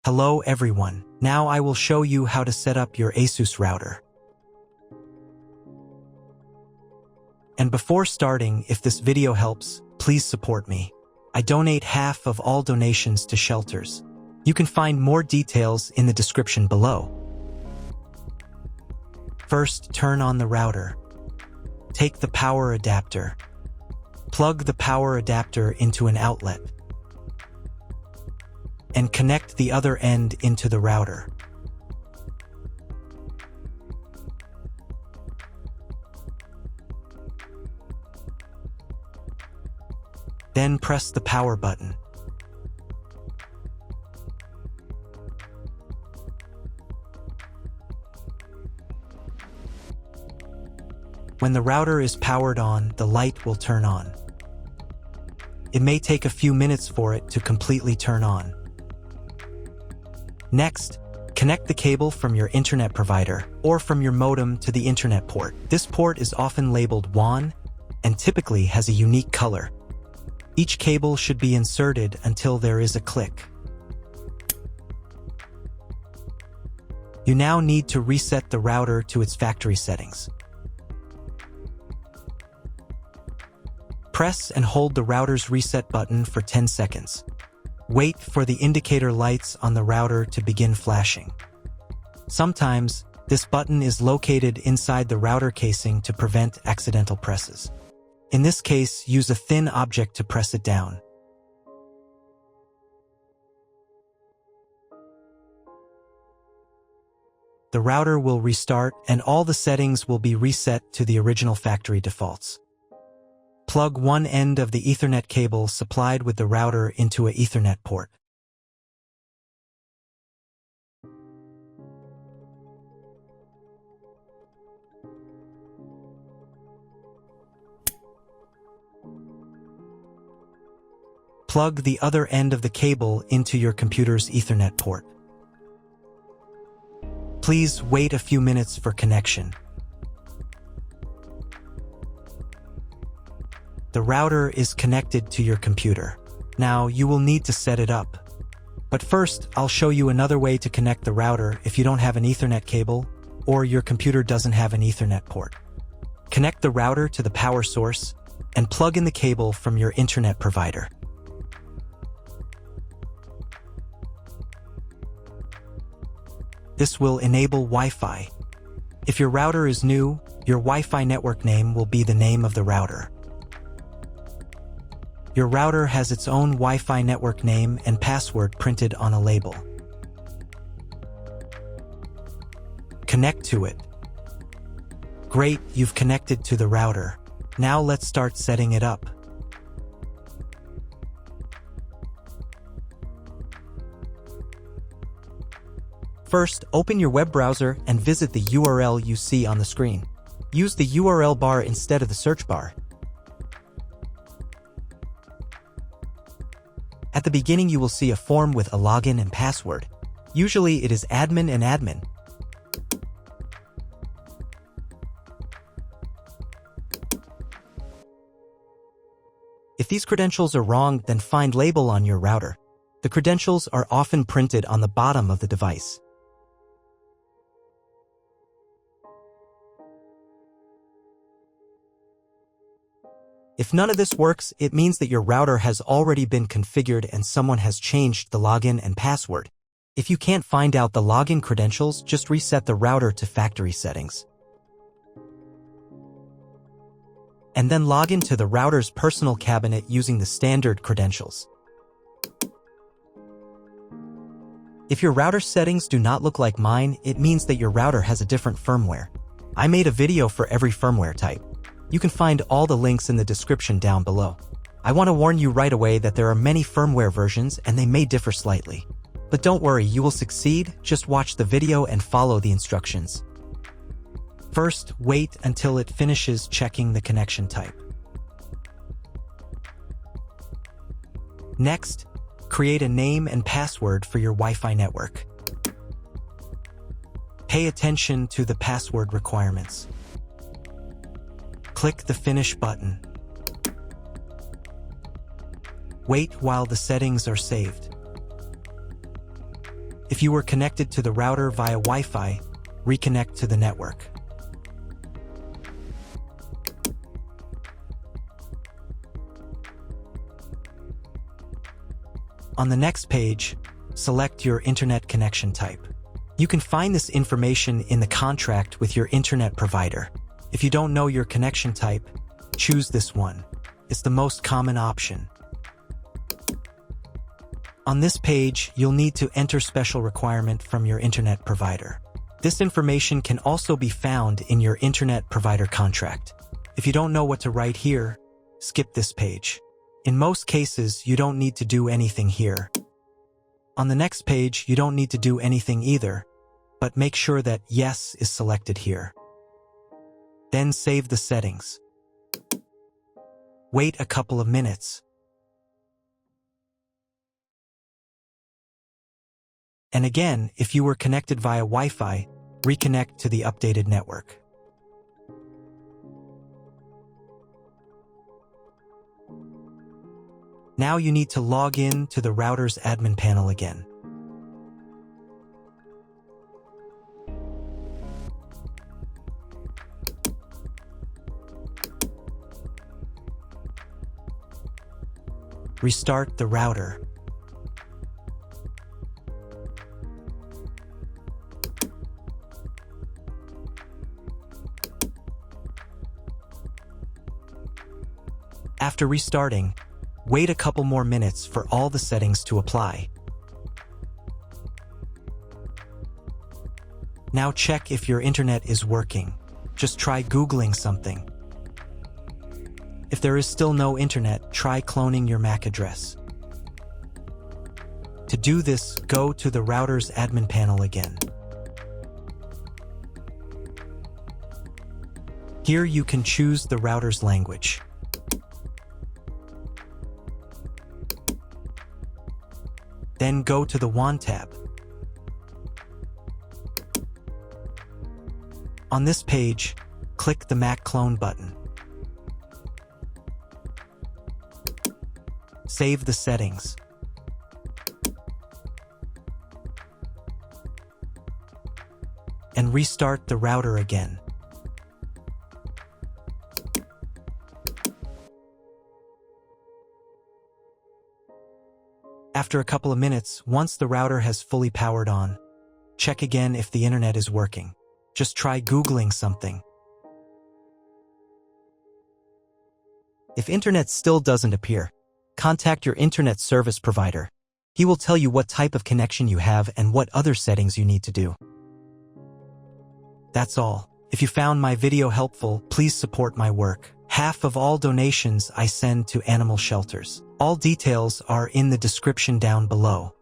Hello everyone, now I will show you how to set up your ASUS router. And before starting, if this video helps, please support me. I donate half of all donations to shelters. You can find more details in the description below. First, turn on the router. Take the power adapter. Plug the power adapter into an outlet. And connect the other end into the router. Then press the power button. When the router is powered on, the light will turn on. It may take a few minutes for it to completely turn on. Next, connect the cable from your internet provider or from your modem to the internet port. This port is often labeled WAN and typically has a unique color. Each cable should be inserted until there is a click. You now need to reset the router to its factory settings. Press and hold the router's reset button for 10 seconds. Wait for the indicator lights on the router to begin flashing. Sometimes, this button is located inside the router casing to prevent accidental presses. In this case, use a thin object to press it down. The router will restart and all the settings will be reset to the original factory defaults. Plug one end of the Ethernet cable supplied with the router into an Ethernet port. Plug the other end of the cable into your computer's Ethernet port. Please wait a few minutes for connection. The router is connected to your computer. Now you will need to set it up. But first, I'll show you another way to connect the router if you don't have an Ethernet cable or your computer doesn't have an Ethernet port. Connect the router to the power source and plug in the cable from your internet provider. This will enable Wi-Fi. If your router is new, your Wi-Fi network name will be the name of the router. Your router has its own Wi-Fi network name and password printed on a label. Connect to it. Great, you've connected to the router. Now let's start setting it up. First, open your web browser and visit the URL you see on the screen. Use the URL bar instead of the search bar. At the beginning, you will see a form with a login and password. Usually, it is admin and admin. If these credentials are wrong, then find label on your router. The credentials are often printed on the bottom of the device. If none of this works, it means that your router has already been configured and someone has changed the login and password. If you can't find out the login credentials, just reset the router to factory settings. And then log into the router's personal cabinet using the standard credentials. If your router settings do not look like mine, it means that your router has a different firmware. I made a video for every firmware type. You can find all the links in the description down below. I want to warn you right away that there are many firmware versions and they may differ slightly. But don't worry, you will succeed, just watch the video and follow the instructions. First, wait until it finishes checking the connection type. Next, create a name and password for your Wi-Fi network. Pay attention to the password requirements. Click the Finish button. Wait while the settings are saved. If you were connected to the router via Wi-Fi, reconnect to the network. On the next page, select your internet connection type. You can find this information in the contract with your internet provider. If you don't know your connection type, choose this one. It's the most common option. On this page, you'll need to enter special requirement from your internet provider. This information can also be found in your internet provider contract. If you don't know what to write here, skip this page. In most cases, you don't need to do anything here. On the next page, you don't need to do anything either, but make sure that Yes is selected here. Then save the settings. Wait a couple of minutes. And again, if you were connected via Wi-Fi, reconnect to the updated network. Now you need to log in to the router's admin panel again. Restart the router. After restarting, wait a couple more minutes for all the settings to apply. Now check if your internet is working. Just try Googling something. If there is still no internet, try cloning your MAC address. To do this, go to the router's admin panel again. Here you can choose the router's language. Then go to the WAN tab. On this page, click the MAC clone button. Save the settings. And restart the router again. After a couple of minutes, once the router has fully powered on, check again if the internet is working. Just try Googling something. If internet still doesn't appear, contact your internet service provider. He will tell you what type of connection you have and what other settings you need to do. That's all. If you found my video helpful, please support my work. Half of all donations I send to animal shelters. All details are in the description down below.